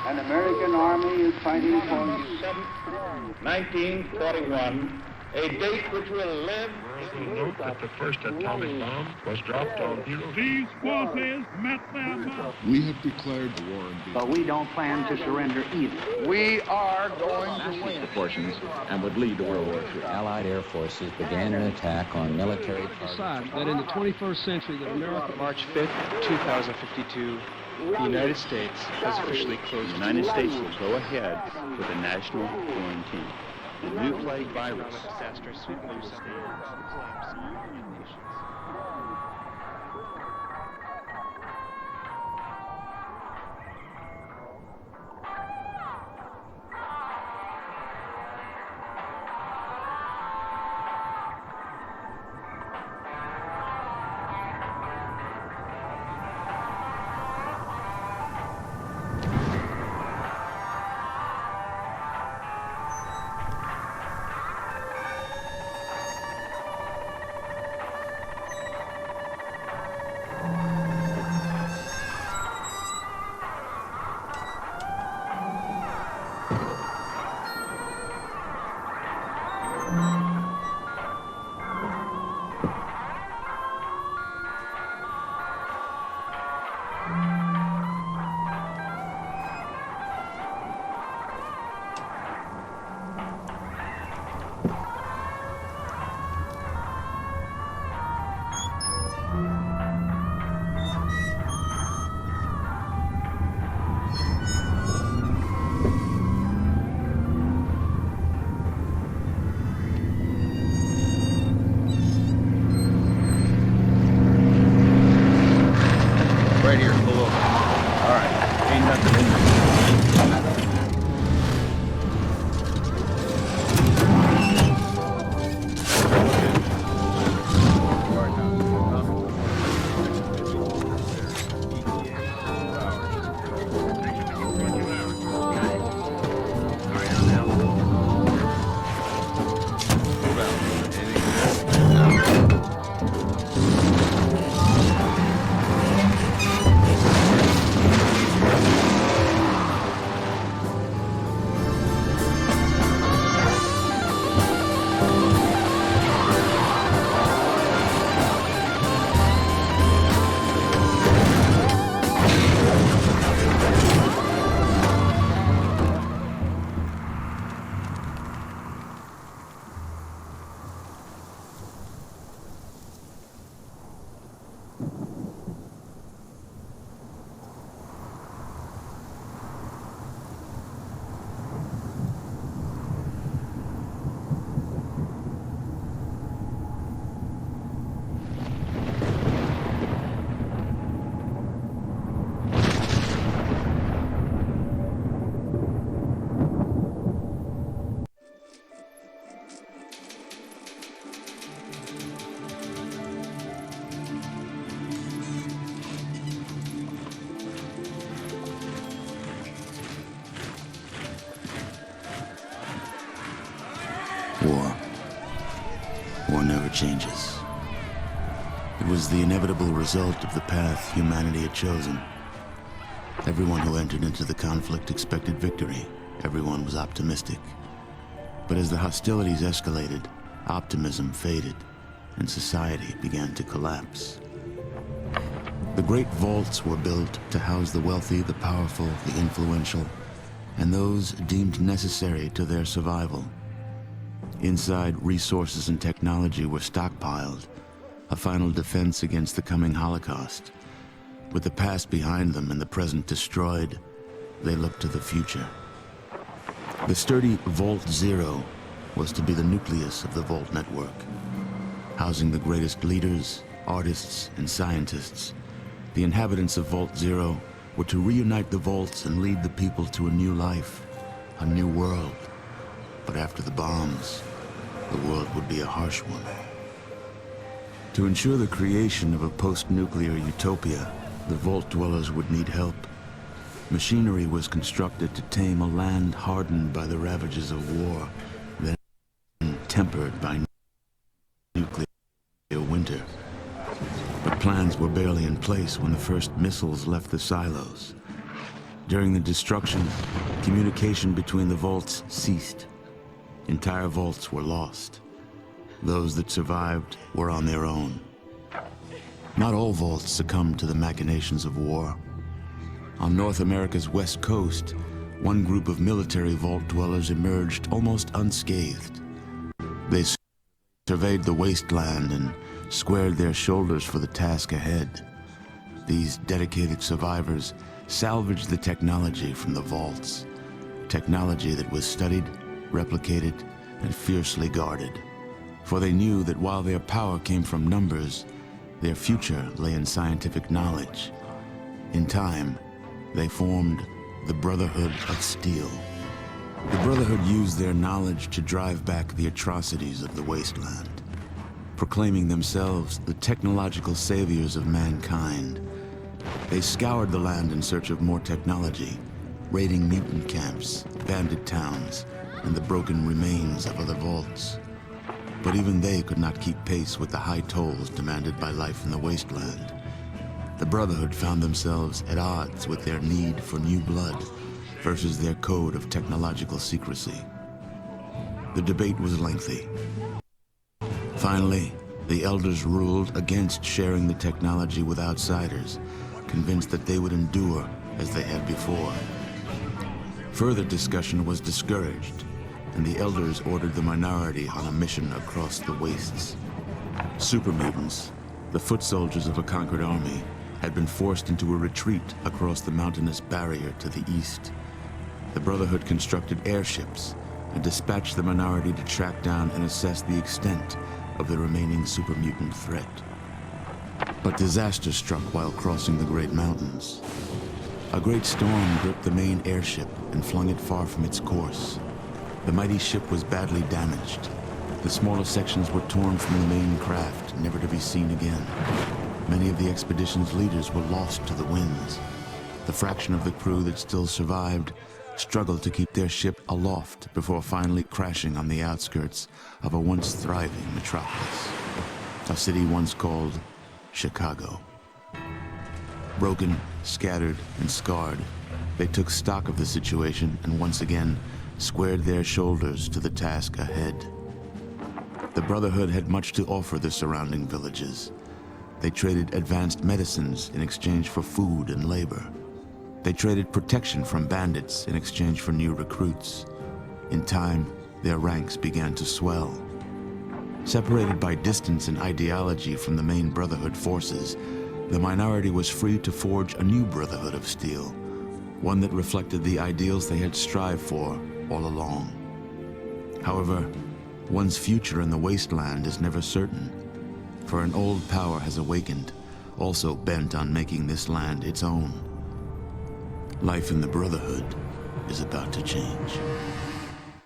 An American army is fighting for you. 1941, a date which will live. Note that the first atomic bomb was dropped on Hiroshima. These forces met their mark. We have declared the war in Vietnam. But we don't plan to surrender either. We are going to win. Proportions and would lead to World War III. Allied air forces began an attack on military targets. Decide that in the 21st century that America... March 5th, 2052, the United States has officially closed. The United States will go ahead with a national quarantine. The new plague virus. Disaster sweeping the collapse of the United Nations. War never changes. It was the inevitable result of the path humanity had chosen. Everyone who entered into the conflict expected victory. Everyone was optimistic. But as the hostilities escalated, optimism faded, and society began to collapse. The great vaults were built to house the wealthy, the powerful, the influential, and those deemed necessary to their survival. Inside, resources and technology were stockpiled, a final defense against the coming Holocaust. With the past behind them and the present destroyed, they looked to the future. The sturdy Vault Zero was to be the nucleus of the Vault network, housing the greatest leaders, artists, and scientists. The inhabitants of Vault Zero were to reunite the vaults and lead the people to a new life, a new world. But after the bombs, the world would be a harsh one. To ensure the creation of a post-nuclear utopia, the Vault dwellers would need help. Machinery was constructed to tame a land hardened by the ravages of war, then tempered by nuclear winter. But plans were barely in place when the first missiles left the silos. During the destruction, communication between the vaults ceased. Entire vaults were lost. Those that survived were on their own. Not all vaults succumbed to the machinations of war. On North America's west coast, one group of military vault dwellers emerged almost unscathed. They surveyed the wasteland and squared their shoulders for the task ahead. These dedicated survivors salvaged the technology from the vaults, technology that was studied, replicated, and fiercely guarded. For they knew that while their power came from numbers, their future lay in scientific knowledge. In time, they formed the Brotherhood of Steel. The Brotherhood used their knowledge to drive back the atrocities of the wasteland, proclaiming themselves the technological saviors of mankind. They scoured the land in search of more technology, raiding mutant camps, bandit towns, and the broken remains of other vaults. But even they could not keep pace with the high tolls demanded by life in the wasteland. The Brotherhood found themselves at odds with their need for new blood versus their code of technological secrecy. The debate was lengthy. Finally, the elders ruled against sharing the technology with outsiders, convinced that they would endure as they had before. Further discussion was discouraged, and the elders ordered the minority on a mission across the wastes. Super mutants, the foot soldiers of a conquered army, had been forced into a retreat across the mountainous barrier to the east. The Brotherhood constructed airships and dispatched the minority to track down and assess the extent of the remaining super mutant threat. But disaster struck while crossing the Great Mountains. A great storm gripped the main airship and flung it far from its course. The mighty ship was badly damaged. The smaller sections were torn from the main craft, never to be seen again. Many of the expedition's leaders were lost to the winds. The fraction of the crew that still survived struggled to keep their ship aloft before finally crashing on the outskirts of a once thriving metropolis, a city once called Chicago. Broken, scattered, and scarred, they took stock of the situation and once again squared their shoulders to the task ahead. The Brotherhood had much to offer the surrounding villages. They traded advanced medicines in exchange for food and labor. They traded protection from bandits in exchange for new recruits. In time, their ranks began to swell. Separated by distance and ideology from the main Brotherhood forces, the minority was free to forge a new Brotherhood of Steel, one that reflected the ideals they had strived for all along. However, one's future in the wasteland is never certain, for an old power has awakened, also bent on making this land its own. Life in the Brotherhood is about to change.